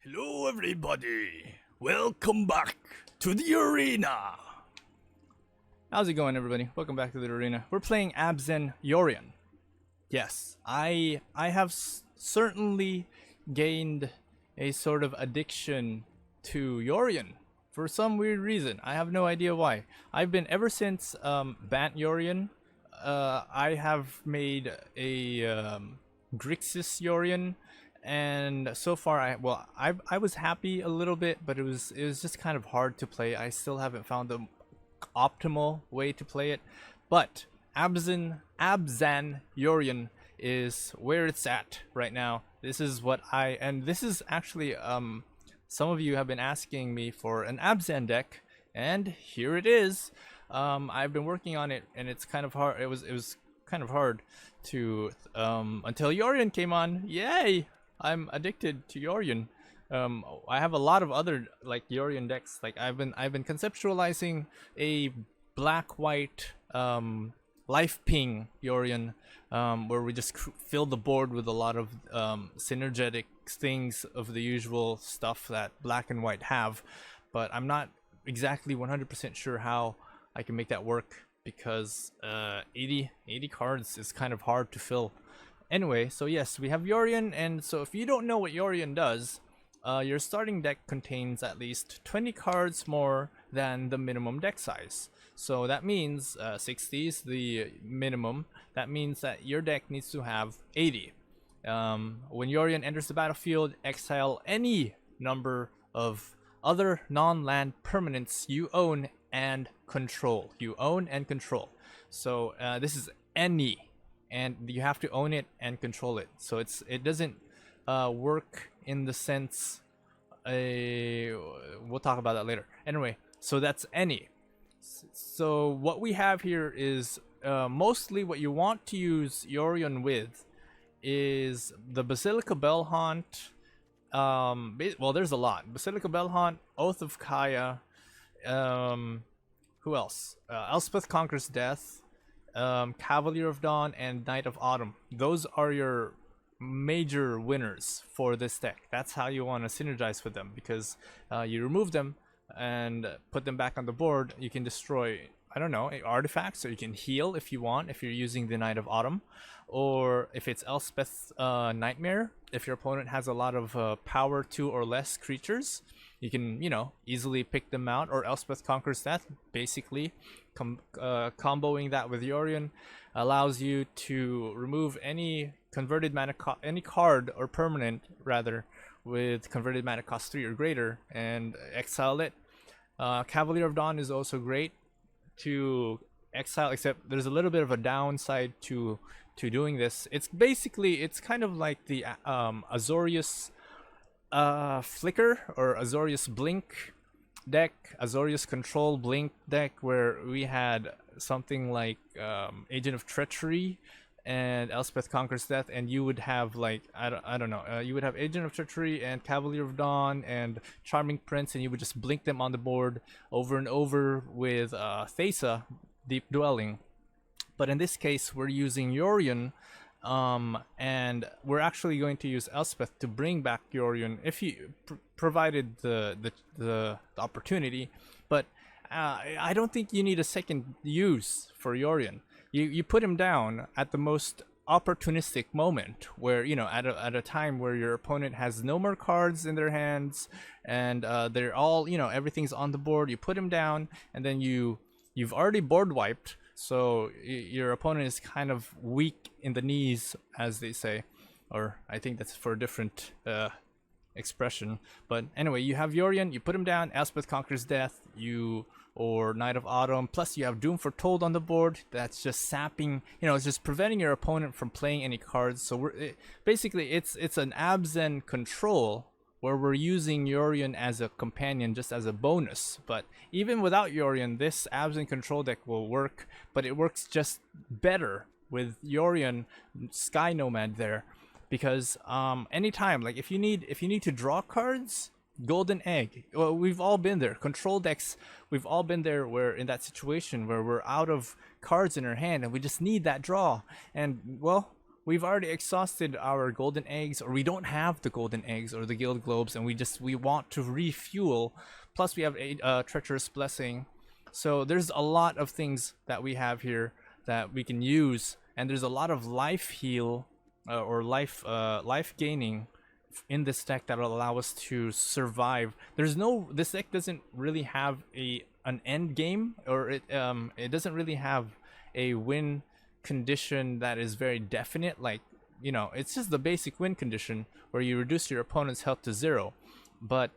Hello everybody, welcome back to the arena. How's it going, everybody? Welcome back to the arena. We're playing Abzan Yorion. Yes, I have certainly gained a sort of addiction to Yorion for some weird reason. I have no idea why. I've been ever since Bant Yorion. I have made a Grixis Yorion. And so far, I was happy a little bit, but it was just kind of hard to play. I still haven't found the optimal way to play it, but Abzan Yorion is where it's at right now. This is what this is actually some of you have been asking me for an Abzan deck, and here it is. I've been working on it, and it's kind of hard. It was kind of hard to until Yorion came on. Yay! I'm addicted to Yorion. I have a lot of other like Yorion decks. Like I've been conceptualizing a black-white life ping Yorion, where we just fill the board with a lot of synergetic things of the usual stuff that black and white have. But I'm not exactly 100% sure how I can make that work because 80 cards is kind of hard to fill. Anyway, so yes, we have Yorion, and so if you don't know what Yorion does, your starting deck contains at least 20 cards more than the minimum deck size. So that means 60 is the minimum. That means that your deck needs to have 80. When Yorion enters the battlefield, exile any number of other non-land permanents you own and control. So this is any. And you have to own it and control it. So it doesn't work in the sense. We'll talk about that later. Anyway, so that's any. So what we have here is mostly what you want to use Yorion with is the Basilica Bellhaunt. Well, there's a lot. Basilica Bellhaunt, Oath of Kaya. Who else? Elspeth Conquers Death. Cavalier of Dawn and Knight of Autumn. Those are your major winners for this deck. That's how you want to synergize with them, because you remove them and put them back on the board. You can destroy, I don't know, artifacts, or you can heal if you want, if you're using the Knight of Autumn, or if it's Elspeth's Nightmare. If your opponent has a lot of power 2 or less creatures, you can, easily pick them out. Or Elspeth Conquers Death, basically comboing that with Yorion allows you to remove any converted mana any card or permanent rather with converted mana cost 3 or greater and exile it. Cavalier of Dawn is also great to exile, except there's a little bit of a downside to doing this. It's kind of like the Azorius Flicker or Azorius Blink deck, Azorius Control Blink deck, where we had something like Agent of Treachery and Elspeth Conquers Death, and you would have like I don't know, you would have Agent of Treachery and Cavalier of Dawn and Charming Prince, and you would just blink them on the board over and over with Thesa, Deep Dwelling. But in this case, we're using Yorion. And we're actually going to use Elspeth to bring back Yorion if you provided the opportunity. But I don't think you need a second use for Yorion. You put him down at the most opportunistic moment, where at a time where your opponent has no more cards in their hands and they're all everything's on the board. You put him down, and then you've already board wiped. So your opponent is kind of weak in the knees, as they say, or I think that's for a different expression. But anyway, you have Yorion, you put him down, Elspeth Conquers Death, or Knight of Autumn, plus you have Doom Foretold on the board. That's just sapping, it's just preventing your opponent from playing any cards. So basically it's an Abzan control, where we're using Yorion as a companion, just as a bonus. But even without Yorion, this Abzan control deck will work, but it works just better with Yorion Sky Nomad there, because anytime, like if you need to draw cards, Golden Egg. Well, we've all been there. Control decks, we've all been there, where in that situation where we're out of cards in our hand and we just need that draw. And well, we've already exhausted our golden eggs, or we don't have the golden eggs or the guild globes, and we want to refuel. Plus we have a treacherous blessing. So there's a lot of things that we have here that we can use, and there's a lot of life heal or life gaining in this deck that will allow us to survive. This deck doesn't really have an end game, or it doesn't really have a win condition that is very definite. Like, you know, it's just the basic win condition where you reduce your opponent's health to 0, but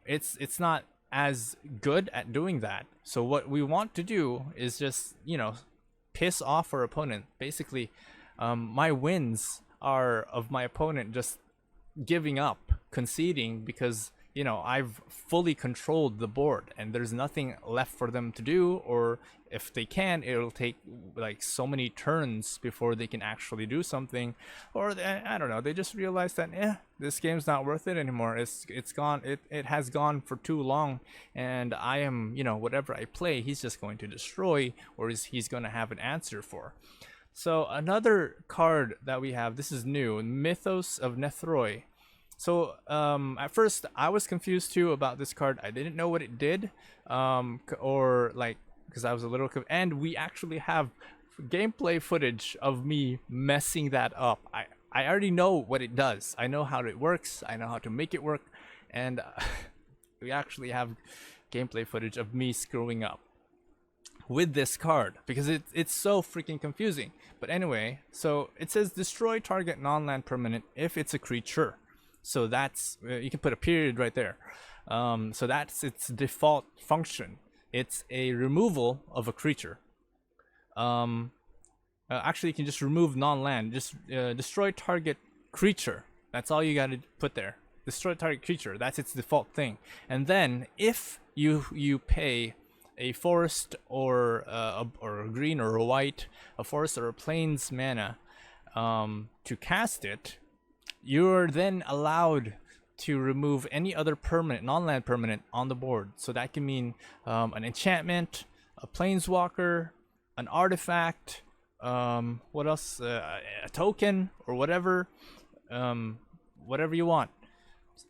it's not as good at doing that. So what we want to do is just, you know, piss off our opponent. Basically, my wins are of my opponent just giving up, conceding, because, you know, I've fully controlled the board and there's nothing left for them to do, or if they can, it'll take like so many turns before they can actually do something, or I don't know, they just realize that this game's not worth it anymore. It's gone. It has gone for too long, and I am, you know, whatever I play, he's just going to destroy, or he's going to have an answer for. So another card that we have, this is new, Mythos of Nethroi. So at first I was confused too about this card. I didn't know what it did, or like, because I was a little and we actually have gameplay footage of me messing that up. I already know what it does. I know how it works. I know how to make it work, and we actually have gameplay footage of me screwing up with this card because it's so freaking confusing. But anyway, so it says destroy target non-land permanent if it's a creature. So that's, you can put a period right there. So that's its default function. It's a removal of a creature. Actually, you can just remove non-land. Just destroy target creature. That's all you gotta put there. Destroy target creature. That's its default thing. And then if you pay a forest or a green or a white, a forest or a plains mana to cast it, you're then allowed to remove any other permanent, non-land permanent on the board. So that can mean an enchantment, a planeswalker, an artifact, what else? A token or whatever, whatever you want,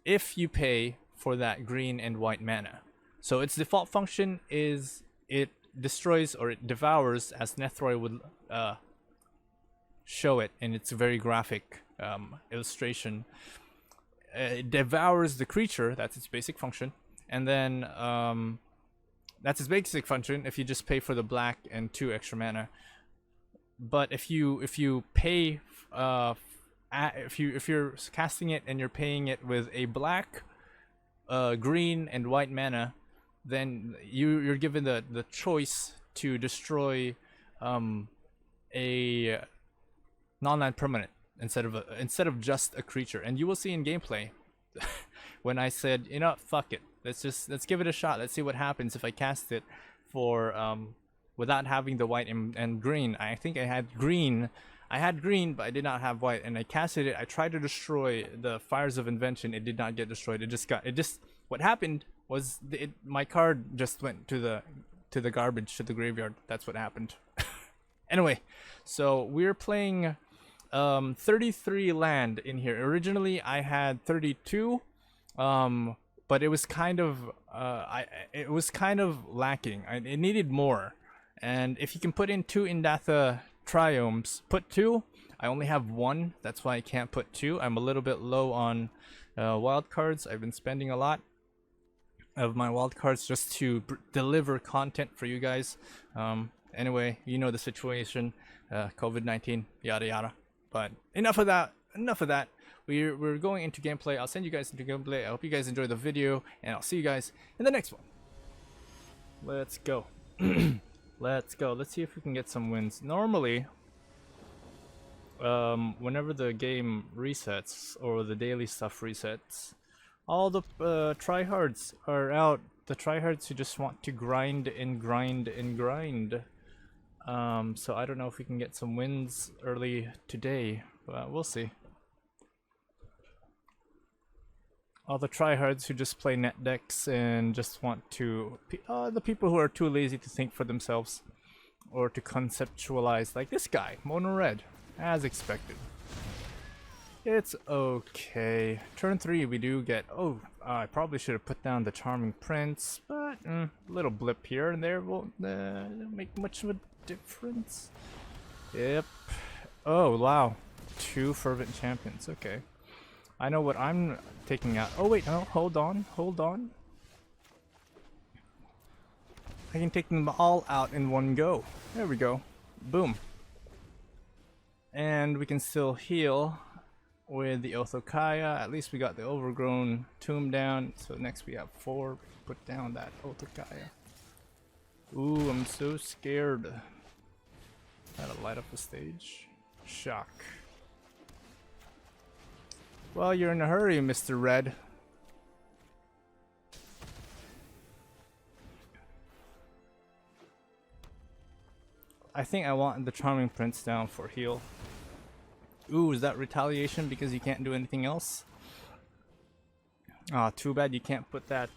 if you pay for that green and white mana. So its default function is it destroys or it devours, as Nethroi would show it in its very graphic illustration. It devours the creature. That's its basic function, and then that's its basic function if you just pay for the black and 2 extra mana. But if you pay if you're casting it and you're paying it with a black, green and white mana, then you're given the choice to destroy a non-land permanent instead of just a creature. And you will see in gameplay when I said, you know, fuck it, let's give it a shot, let's see what happens if I cast it for without having the white and green. I think I had green, but I did not have white, and I casted it. I tried to destroy the Fires of Invention. It did not get destroyed. What happened was my card just went to the garbage, to the graveyard. That's what happened. Anyway, so we're playing 33 land in here. Originally I had 32, but it was kind of lacking. It needed more. And if you can put in 2 Indatha Triomes, put 2. I only have 1, that's why I can't put 2. I'm a little bit low on wild cards. I've been spending a lot of my wild cards just to deliver content for you guys. Anyway, you know the situation, COVID-19, yada yada. But enough of that. We're going into gameplay. I'll send you guys into gameplay. I hope you guys enjoy the video, and I'll see you guys in the next one. Let's go. Let's go. Let's see if we can get some wins. Normally, whenever the game resets or the daily stuff resets, all the tryhards are out. The tryhards who just want to grind and grind and grind. So I don't know if we can get some wins early today, but we'll see. All the tryhards who just play net decks and just want to, the people who are too lazy to think for themselves or to conceptualize, like this guy, Mono Red. As expected. It's okay. Turn 3 we do get... Oh, I probably should have put down the Charming Prince, but little blip here and there won't make much of a difference. Yep. Oh, wow. 2 Fervent Champions, okay. I know what I'm taking out. Oh wait, no, hold on, hold on. I can take them all out in one go. There we go. Boom. And we can still heal with the Othokaya. At least we got the Overgrown Tomb down. So next we have 4. Put down that Othokaya. Ooh, I'm so scared. Gotta light up the stage. Shock. Well, you're in a hurry, Mr. Red. I think I want the Charming Prince down for heal. Ooh, is that retaliation because you can't do anything else? Ah, too bad you can't put that,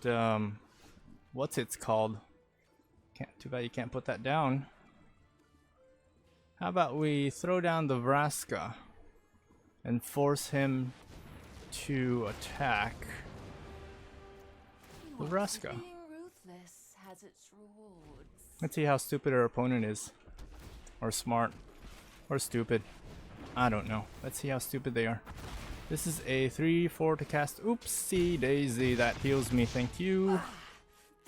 what's it's called? Too bad you can't put that down. How about we throw down the Vraska and force him to attack the Vraska. Let's see how stupid our opponent is. Or smart. Or stupid. I don't know. Let's see how stupid they are. This is a 3-4 to cast. Oopsie daisy. That heals me. Thank you.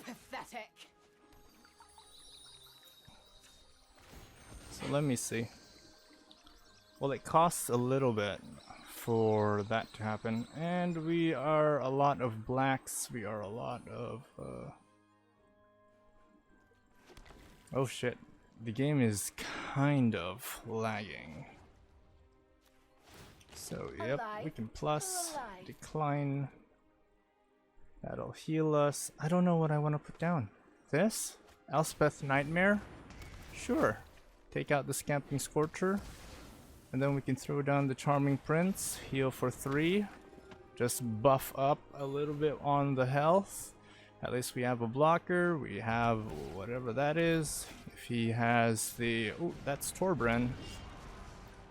Pathetic. So let me see. Well, it costs a little bit for that to happen. And we are a lot of blacks. We are a lot of... Oh shit. The game is kind of lagging. So, yep, we can plus, decline. That'll heal us. I don't know what I want to put down. This? Elspeth Nightmare? Sure. Take out the Scamping Scorcher. And then we can throw down the Charming Prince. Heal for 3. Just buff up a little bit on the health. At least we have a blocker. We have whatever that is. If he has the... Oh, that's Torbran.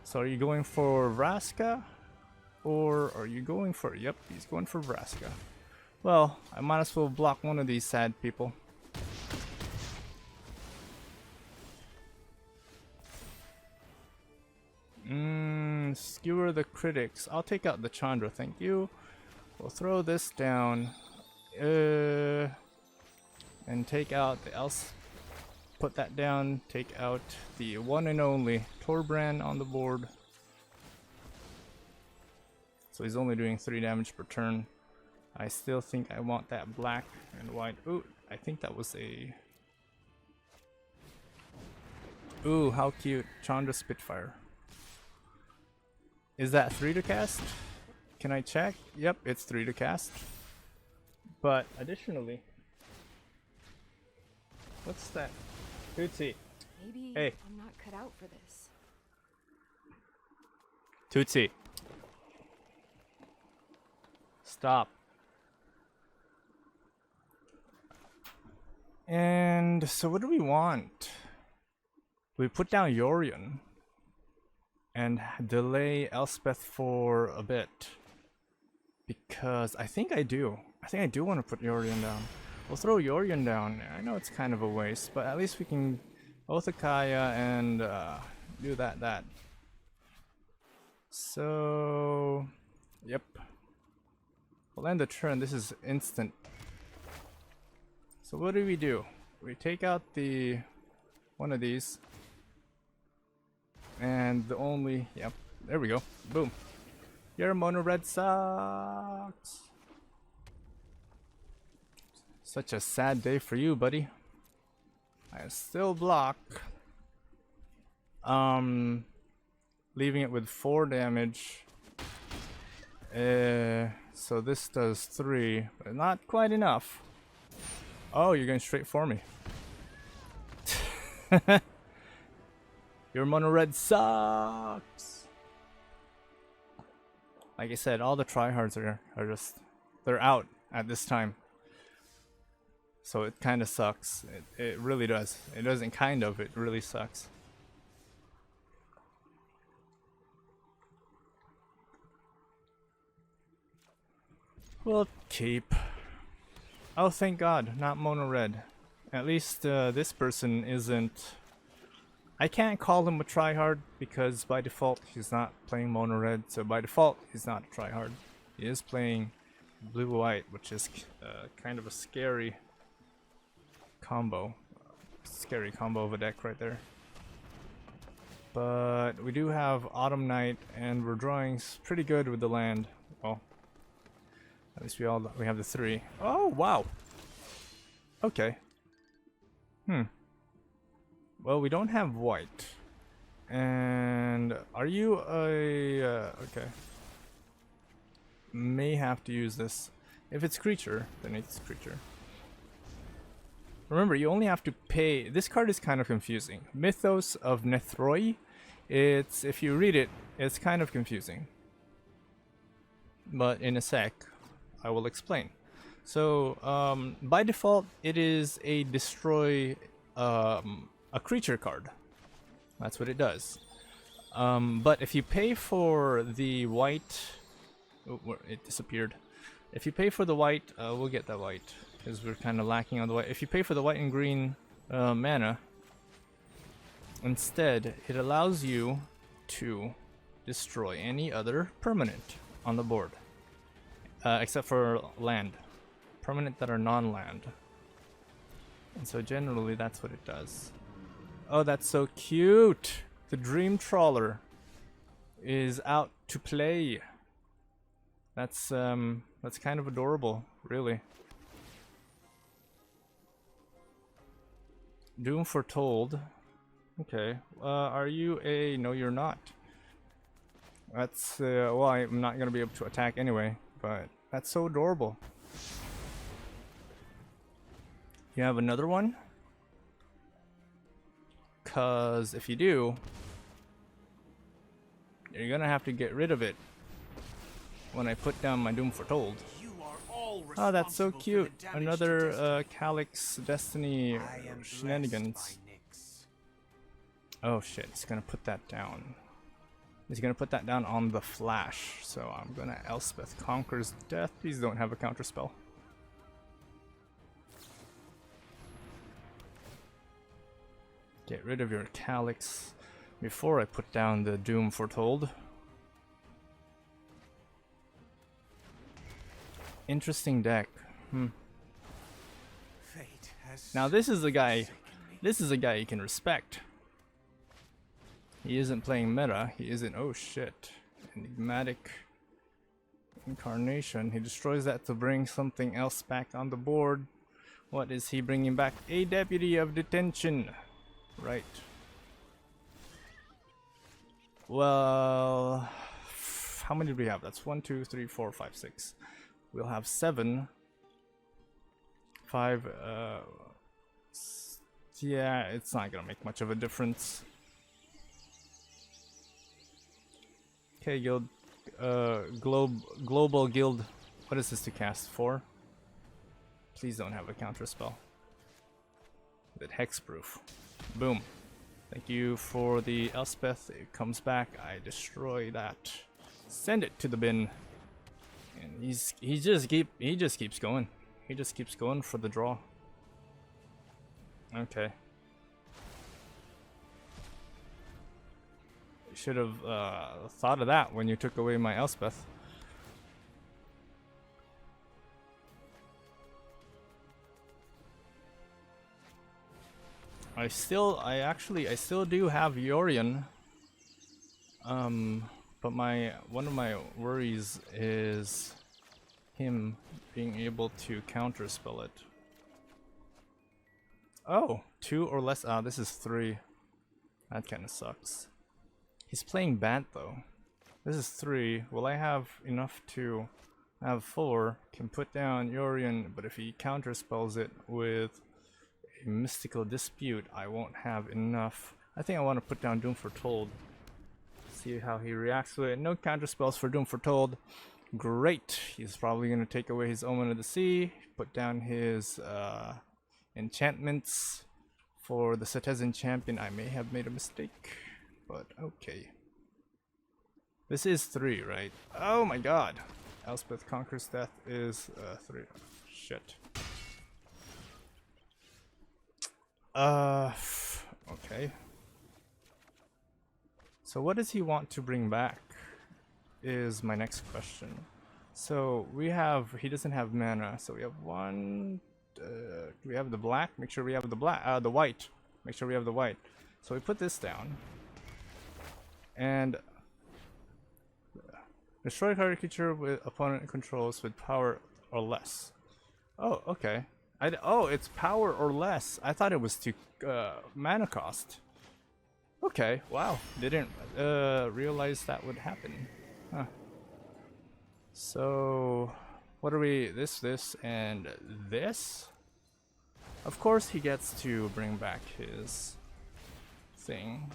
So are you going for Vraska? Or are you going for... Yep, he's going for Vraska. Well, I might as well block one of these sad people. Skewer the critics. I'll take out the Chandra, thank you. We'll throw this down. And take out the else. Put that down. Take out the one and only Torbran on the board. So he's only doing 3 damage per turn. I still think I want that black and white. Ooh, I think that was a... Ooh, how cute. Chandra Spitfire. Is that 3 to cast? Can I check? Yep, it's 3 to cast. But additionally... What's that? Tootsie. Maybe hey. I'm not cut out for this. Tootsie. Stop. And so what do we want? We put down Yorion and delay Elspeth for a bit. Because I think I do want to put Yorion down. We'll throw Yorion down. I know it's kind of a waste, but at least we can Othokaya and do that. So, yep. We'll end the turn. This is instant. So what do? We take out the one of these. And the only, yep, there we go. Boom. Your mono red sucks. Such a sad day for you, buddy. I still block. Leaving it with 4 damage. So this does 3, but not quite enough. Oh, you're going straight for me. Your mono red sucks. Like I said, all the tryhards are just, they're out at this time. So it kind of sucks. It really does. It doesn't kind of, it really sucks. We'll keep. Oh, thank God, not mono red. At least this person isn't. I can't call him a tryhard because by default he's not playing mono red. So by default he's not a tryhard. He is playing blue white, which is kind of a scary combo. Scary combo of a deck right there. But we do have Autumn Night, and we're drawing pretty good with the land. Well, at least we have the 3. Oh wow. Okay. Well, we don't have white. And are you a okay? May have to use this. If it's creature, then it's creature. Remember, you only have to pay. This card is kind of confusing. Mythos of Nethroi. It's, if you read it, it's kind of confusing. But in a sec, I will explain. So, by default, it is a destroy a creature card. That's what it does. But if you pay for the white, oh, it disappeared. If you pay for the white, we'll get that white because we're kind of lacking on the white. If you pay for the white and green mana, instead, it allows you to destroy any other permanent on the board, except for land. Permanent that are non-land. And so generally that's what it does. Oh, that's so cute! The Dream Trawler is out to play. That's kind of adorable, really. Doom Foretold. Okay. Are you a... No, you're not. That's, well, I'm not gonna be able to attack anyway, but that's so adorable. You have another one? Cause if you do, you're gonna have to get rid of it when I put down my Doom Foretold. Oh, that's so cute. Another Calyx Destiny shenanigans. Oh shit, he's gonna put that down. He's gonna put that down on the flash. So I'm gonna Elspeth Conquers Death. Please don't have a counter spell. Get rid of your Calyx before I put down the Doom Foretold. Interesting deck. Now this is a guy you can respect. He isn't playing meta, he isn't, oh shit. Enigmatic Incarnation. He destroys that to bring something else back on the board. What is he bringing back? A Deputy of Detention. Right. Well, how many do we have? That's 1, 2, 3, 4, 5, 6. We'll have 7. 5. Yeah, it's not gonna make much of a difference. Okay, guild. Global guild. What is this to cast? 4? Please don't have a counter spell. That hexproof. Boom. Thank you for the Elspeth. It comes back. I destroy that. Send it to the bin. And he just keeps going. He just keeps going for the draw. Okay. You should have thought of that when you took away my Elspeth. I still do have Yorion. But one of my worries is him being able to counterspell it. Oh, 2 or less. Ah, this is 3. That kind of sucks. He's playing Bant though. This is 3. Will I have enough to have 4? Can put down Yorion, but if he counterspells it with a Mystical Dispute, I won't have enough. I think I want to put down Doom Foretold. See how he reacts to it. No counterspells for Doom Foretold. Great. He's probably going to take away his Omen of the Sea, put down his enchantments for the Citizen Champion. I may have made a mistake, but okay. This is 3, right? Oh my god. Elspeth Conquers Death is 3. Shit. Okay. So what does he want to bring back is my next question. So he doesn't have mana, so we have one, do we have the black? Make sure we have the white. Make sure we have the white. So we put this down. And destroy target creature with opponent controls with power or less. Oh, okay. Oh, it's power or less. I thought it was to mana cost. Okay, wow. Didn't realize that would happen. Huh. So, what are we? This, and this? Of course, he gets to bring back his thing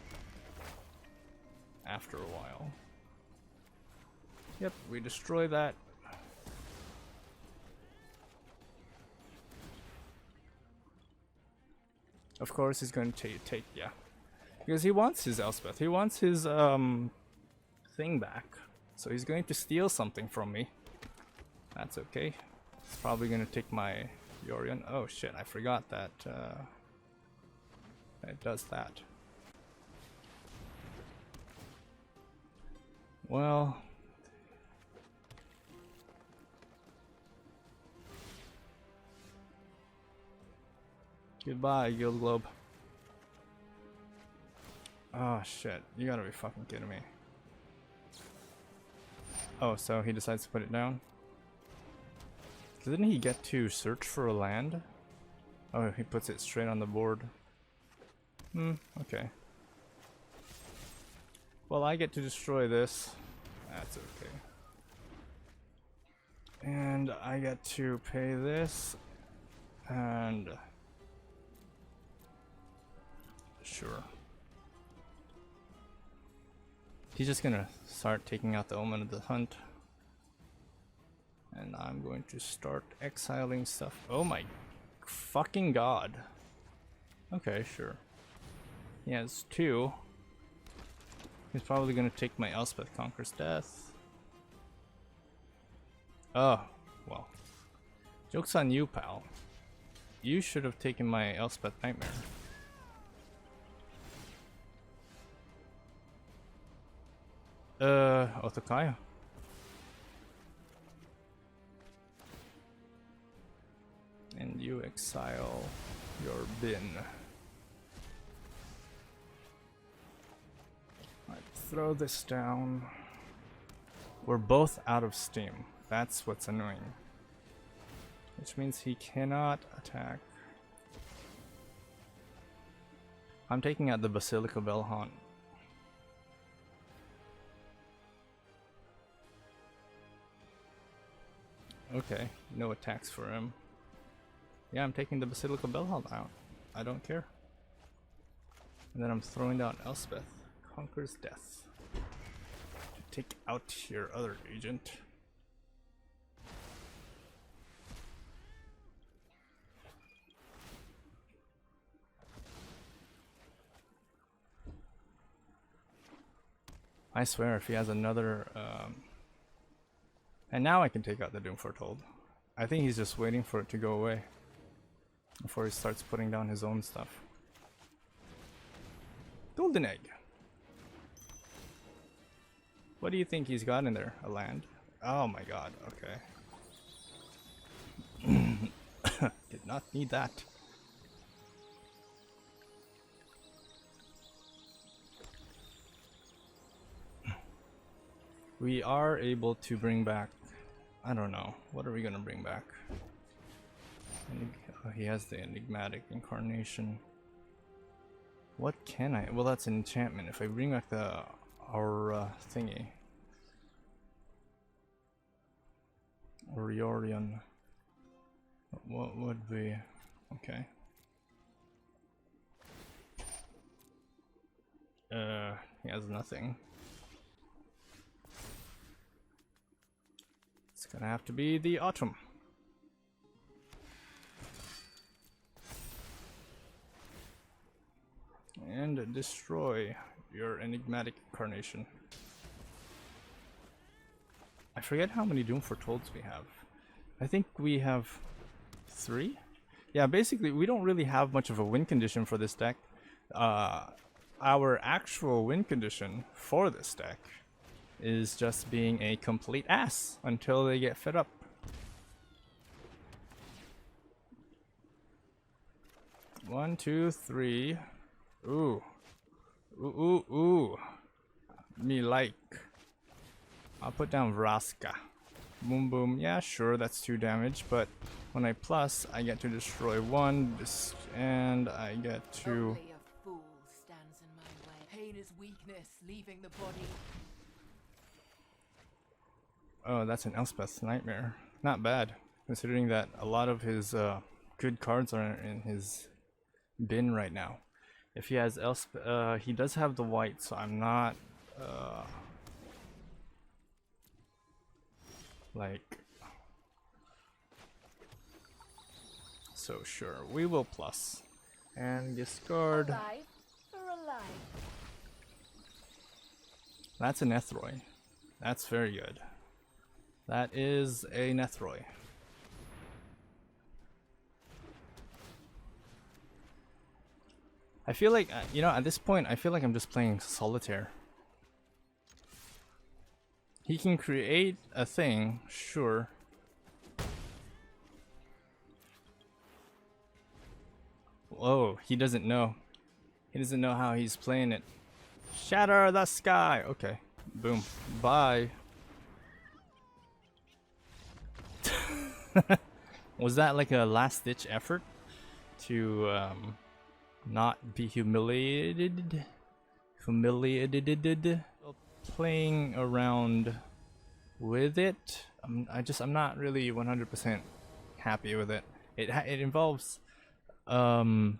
after a while. Yep, we destroy that. Of course, he's going to take, yeah. Because he wants his Elspeth. He wants his thing back. So he's going to steal something from me. That's okay. He's probably going to take my Yorion. Oh shit, I forgot that it does that. Well, goodbye, Guild Globe. Oh shit, you gotta be fucking kidding me. Oh, so he decides to put it down? Didn't he get to search for a land? Oh, he puts it straight on the board. Okay. Well, I get to destroy this. That's okay. And I get to pay this. And... sure. He's just gonna start taking out the Omen of the Hunt. And I'm going to start exiling stuff. Oh my fucking god. Okay, sure. He has 2. He's probably gonna take my Elspeth Conquers Death. Oh, well. Joke's on you, pal. You should have taken my Elspeth Nightmare. Otokaya. And you exile your bin. Alright, throw this down. We're both out of steam. That's what's annoying. Which means he cannot attack. I'm taking out the Basilica Bellhaunt. Okay, no attacks for him. Yeah, I'm taking the Basilica Bellhaunt out. I don't care. And then I'm throwing down Elspeth Conquers Death to take out your other agent. I swear, if he has another... And now I can take out the Doom Foretold. I think he's just waiting for it to go away before he starts putting down his own stuff. Golden Egg. What do you think he's got in there? A land? Oh my god, okay. Did not need that. We are able to bring back... I don't know. What are we gonna bring back? Oh, he has the enigmatic incarnation. What can I? Well, that's an enchantment. If I bring back our thingy, or Yorion, what would be okay? He has nothing. It's gonna have to be the autumn. And destroy your enigmatic incarnation. I forget how many Doom Foretolds we have. I think we have 3? Yeah, basically we don't really have much of a win condition for this deck. Our actual win condition for this deck is just being a complete ass until they get fed up. One, two, three. Ooh. Ooh, ooh, ooh. Me like. I'll put down Vraska. Boom, boom. Yeah, sure, that's 2 damage, but when I plus, I get to destroy 1, and I get to... Only a fool stands in my way. Pain is weakness, leaving the body. Oh, that's an Elspeth's Nightmare. Not bad, considering that a lot of his good cards are in his bin right now. If he has Elspeth, he does have the white, so I'm not like so sure. We will plus and discard. Alive for alive. That's a Nethroi. That's very good. That is a Nethroi. I feel like, you know, at this point, I feel like I'm just playing solitaire. He can create a thing, sure. Whoa, he doesn't know. He doesn't know how he's playing it. Shatter the sky! Okay, boom. Bye. Was that like a last-ditch effort to not be humiliated? Playing around with it. I'm not really 100% happy with it. It involves the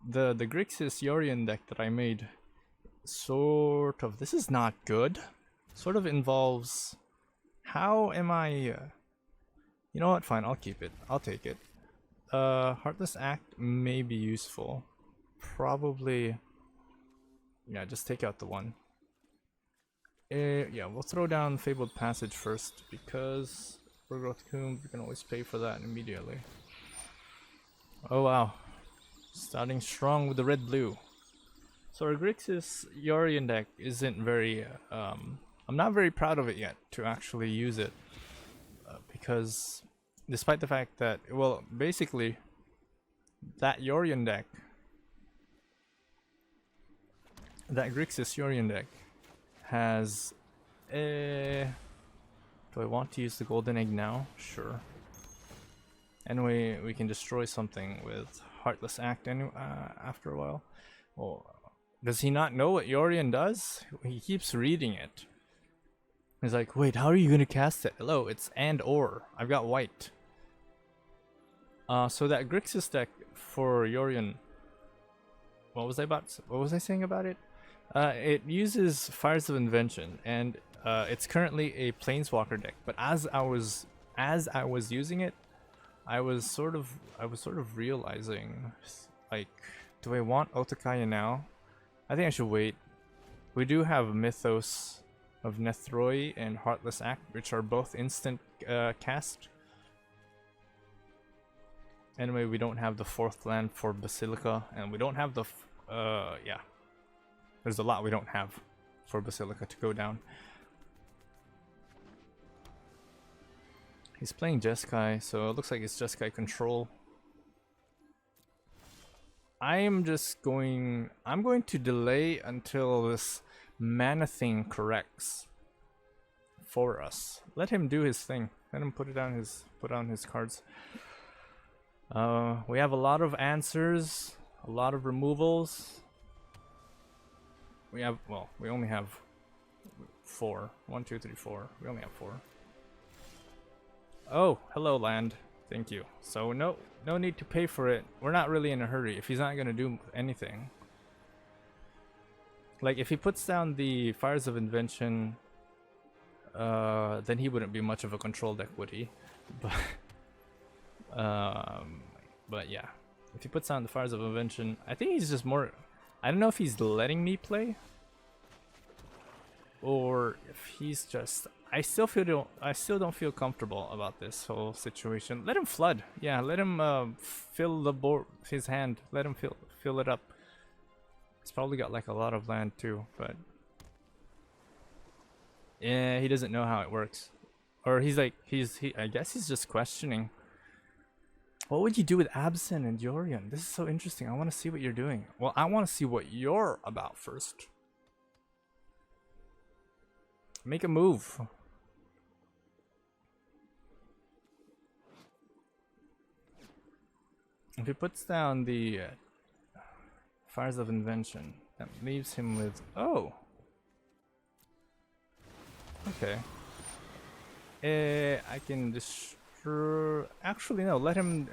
Grixis Yorion deck that I made. Sort of. This is not good. Sort of involves. How am I? You know what? Fine. I'll keep it. I'll take it. Heartless Act may be useful. Probably. Yeah, just take out the 1. Yeah, we'll throw down Fabled Passage first because Growth Coombe, you can always pay for that immediately. Oh wow. Starting strong with the red-blue. So our Grixis Yorion deck isn't very, I'm not very proud of it yet to actually use it. Because despite the fact that, well, basically, that Yorion deck, that Grixis Yorion deck, has a... Do I want to use the golden egg now? Sure. Anyway, we can destroy something with Heartless Act after a while. Well, does he not know what Yorion does? He keeps reading it. He's like, wait, how are you gonna cast it? Hello, it's and or. I've got white. So that Grixis deck for Yorion. What was I saying about it? It uses Fires of Invention, and it's currently a Planeswalker deck. But as I was using it, I was sort of realizing, like, do I want Otakaya now? I think I should wait. We do have Mythos of Nethroi and Heartless Act, which are both instant cast. Anyway, we don't have the 4th land for Basilica, and we don't have the yeah. There's a lot we don't have for Basilica to go down. He's playing Jeskai, so it looks like it's Jeskai control. I'm going to delay until this mana thing corrects for us. Let him do his thing. Let him put on his cards. We have a lot of answers, a lot of removals. We only have 4. 1, 2, 3, 4. We only have 4. Oh, hello land. Thank you. So no need to pay for it. We're not really in a hurry if he's not gonna do anything. Like if he puts down the Fires of Invention, then he wouldn't be much of a control deck, would he? But yeah, if he puts down the Fires of Invention, I think he's just more. I don't know if he's letting me play. or if he's just. I still don't feel comfortable about this whole situation. Let him flood. Yeah, let him fill the board. His hand. Let him fill it up. He's probably got like a lot of land too, but yeah, he doesn't know how it works, or he's like I guess he's just questioning. What would you do with Abzan and Yorion? This is so interesting. I want to see what you're doing. Well, I want to see what you're about first. Make a move. If he puts down the Fires of Invention, that leaves him with... Oh! Okay. I can destroy... Actually, no. Let him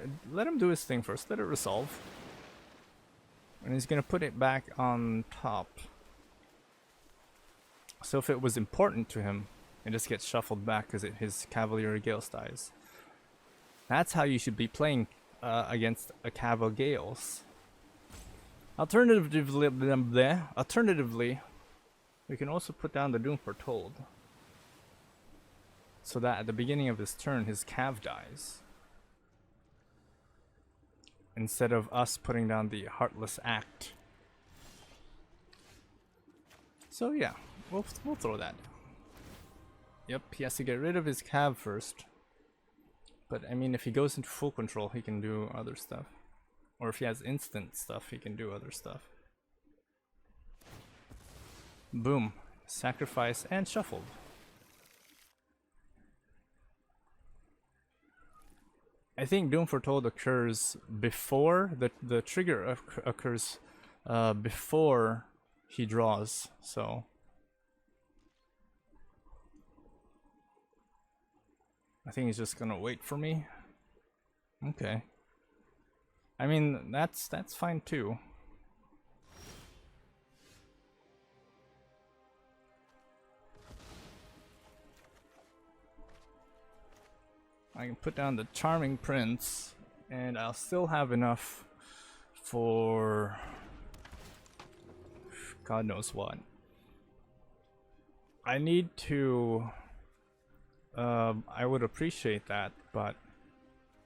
do his thing first. Let it resolve. And he's gonna put it back on top. So if it was important to him, it just gets shuffled back because his Cavalier Gales dies. That's how you should be playing against a Caval Gales. Alternatively, we can also put down the Doom Foretold, so that at the beginning of his turn, his Cav dies, instead of us putting down the Heartless Act. So yeah, we'll throw that. Yep, he has to get rid of his Cav first. But I mean, if he goes into full control, he can do other stuff. Or if he has instant stuff, he can do other stuff. Boom. Sacrifice and shuffled. I think Doom Foretold occurs before the trigger occurs before he draws, so I think he's just gonna wait for me. Okay. I mean, that's fine too. I can put down the Charming Prince, and I'll still have enough for God knows what. I need to I would appreciate that, but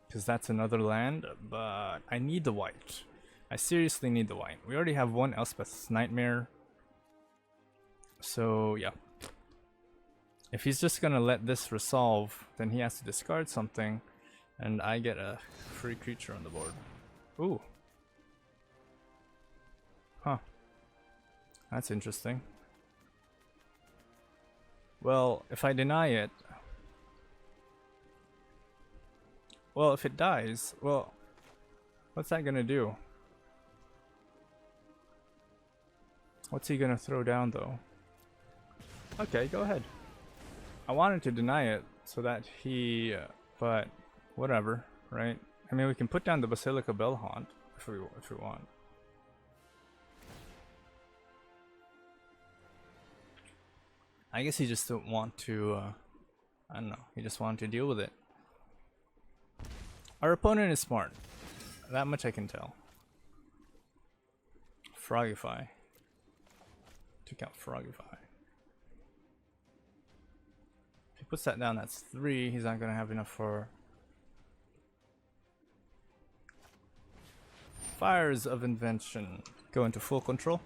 because that's another land, but I need the white. I seriously need the white. We already have one Elspeth's Nightmare, so yeah. If he's just gonna let this resolve, then he has to discard something, and I get a free creature on the board. Ooh. Huh. That's interesting. Well, if I deny it... Well, if it dies, well, what's that gonna do? What's he gonna throw down, though? Okay, go ahead. I wanted to deny it so that he... but whatever, right? I mean, we can put down the Basilica Bellhaunt if we want. I guess he just don't want to, I don't know, he just wanted to deal with it. Our opponent is smart. That much I can tell. Frogify. Took out Frogify. If he puts that down, that's 3. He's not gonna have enough for... Fires of Invention. Go into full control.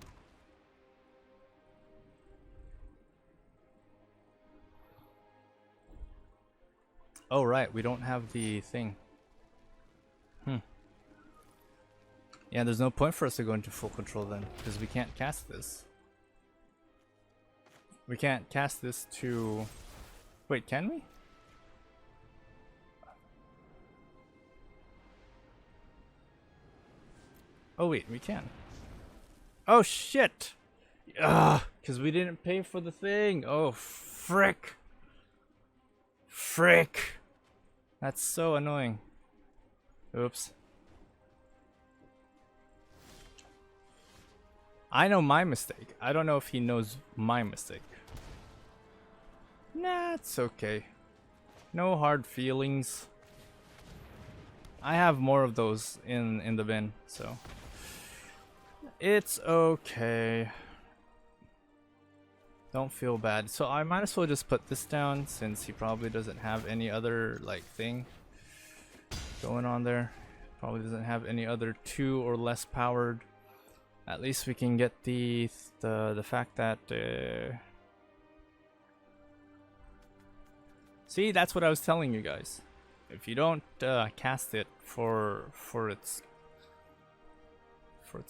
Oh right, we don't have the thing. Yeah, there's no point for us to go into full control then, because we can't cast this. We can't cast this to... Wait, can we? Oh wait, we can. Oh shit! Ugh, because we didn't pay for the thing. Oh frick! Frick! That's so annoying. Oops. I know my mistake. I don't know if he knows my mistake. Nah, it's okay. No hard feelings. I have more of those in the bin, so it's okay. Don't feel bad. So I might as well just put this down since he probably doesn't have any other like thing going on there. Probably doesn't have any other 2 or less powered. At least we can get the fact that see, that's what I was telling you guys. If you don't cast it for its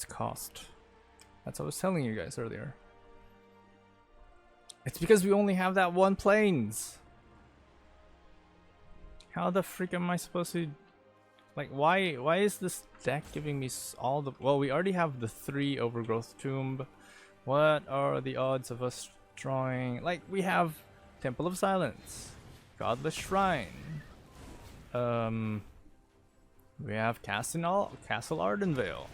cost. That's what I was telling you guys earlier. It's because we only have that one planes. How the freak am I supposed to, like, why is this deck giving me all the, well, we already have the 3 Overgrowth Tomb. What are the odds of us drawing, like, we have Temple of Silence, Godless Shrine, we have Castle Ardenvale,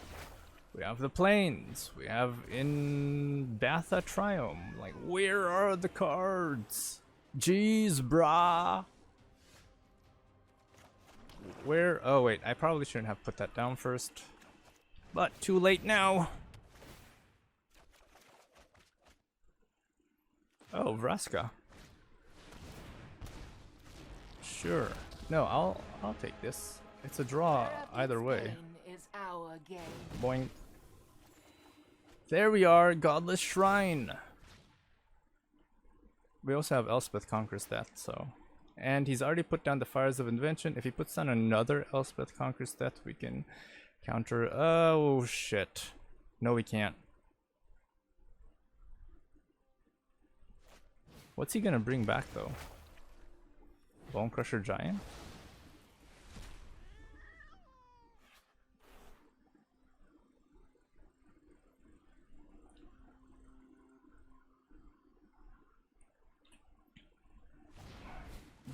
we have the Plains, we have in Batha Triumph. Like, where are the cards? Jeez, brah. Where? Oh wait, I probably shouldn't have put that down first, but too late now. Oh, Vraska. Sure. No, I'll take this. It's a draw either way. Is our game. Boing. There we are, Godless Shrine. We also have Elspeth Conquers Death, so. And he's already put down the Fires of Invention. If he puts down another Elspeth Conquers Death, we can counter. Oh shit. No, we can't. What's he gonna bring back though? Bone Crusher Giant?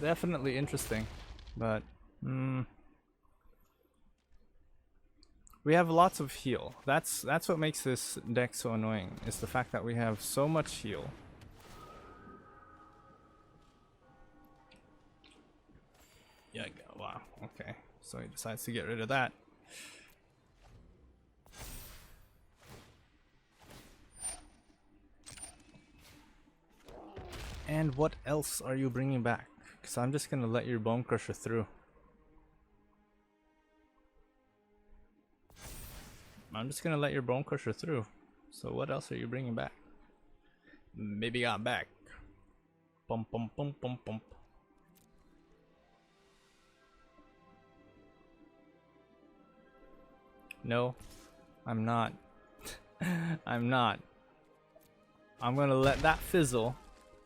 Definitely interesting, but we have lots of heal. That's what makes this deck so annoying, is the fact that we have so much heal. Yeah, wow, okay. So he decides to get rid of that. And what else are you bringing back? Because I'm just gonna let your Bone Crusher through. I'm just gonna let your Bone Crusher through. So what else are you bringing back? Maybe got back. Bump bump bump bump bump. No, I'm not. I'm not. I'm gonna let that fizzle.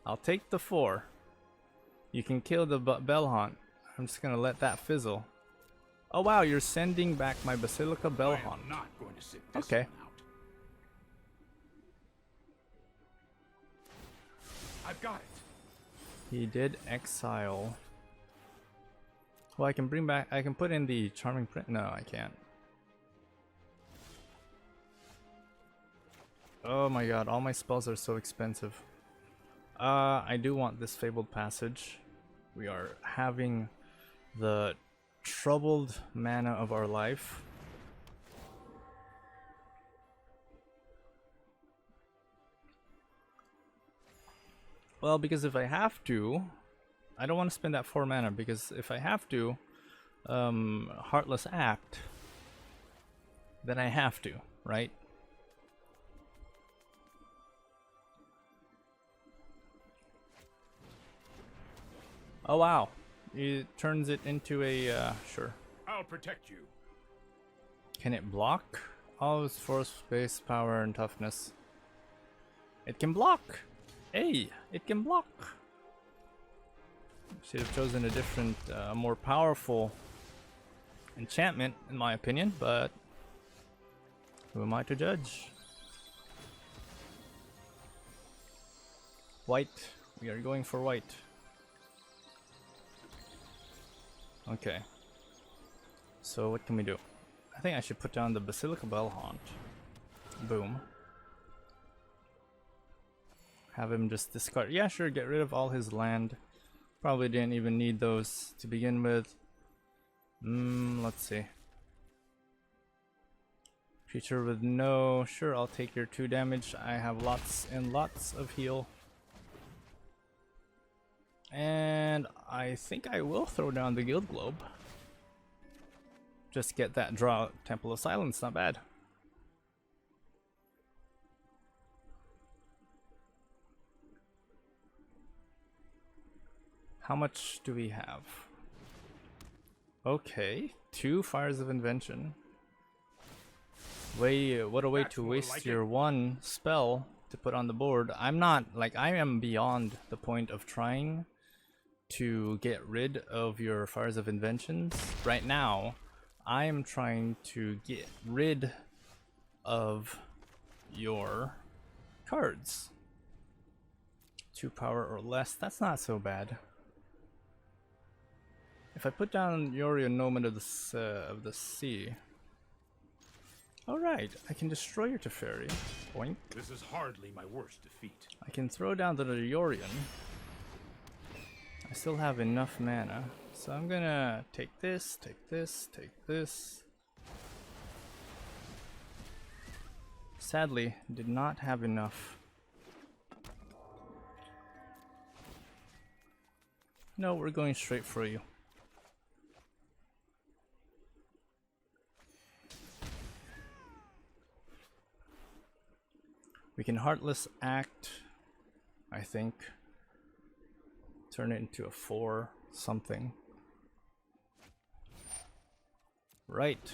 I'll take the 4. You can kill the Bellhaunt. I'm just gonna let that fizzle. Oh wow, you're sending back my Basilica Bellhaunt. I'm not going to sit this Okay. one out. I've got it. He did exile. Well, I can bring back. I can put in the Charming Print. No, I can't. Oh my god, all my spells are so expensive. I do want this Fabled Passage. We are having the troubled mana of our life. Well, because if I have to, I don't want to spend that 4 mana, because if I have to, Heartless Act, then I have to, right? Oh wow, it turns it into a, sure. I'll protect you. Can it block? Oh, it's force, space, power, and toughness. It can block! Hey, it can block! Should have chosen a different, more powerful enchantment, in my opinion, but who am I to judge? White. We are going for white. Okay. So what can we do? I think I should put down the Basilica Bellhaunt. Boom. Have him just discard. Yeah, sure, get rid of all his land. Probably didn't even need those to begin with. Let's see. Creature with no. Sure, I'll take your 2 damage. I have lots and lots of heal. And I think I will throw down the Guild Globe. Just get that draw Temple of Silence, not bad. How much do we have? Okay, 2 Fires of Invention. What a way to waste your one spell to put on the board. I'm not, like, I am beyond the point of trying to get rid of your Fires of Inventions. Right now, I am trying to get rid of your cards. 2 power or less, that's not so bad. If I put down Yorion, Nomen of the Sea, alright, I can destroy your Teferi. Boink. This is hardly my worst defeat. I can throw down the Yorion. I still have enough mana, so I'm gonna take this, take this, take this. Sadly, did not have enough. No, we're going straight for you. We can Heartless Act, I think. Turn it into a 4 something. Right,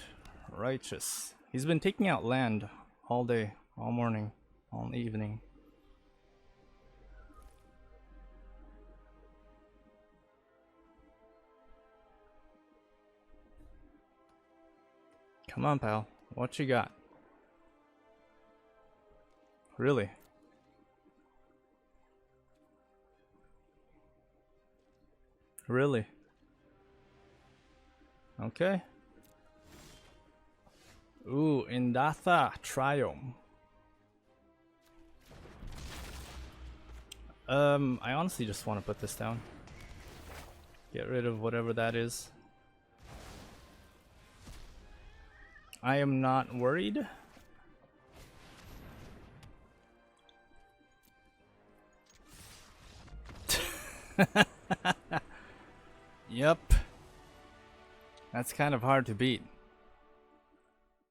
righteous. He's been taking out land all day, all morning, all evening. Come on, pal. What you got? Really? Really? Okay. Ooh, Indatha Triome. I honestly just want to put this down. Get rid of whatever that is. I am not worried. Yep. That's kind of hard to beat.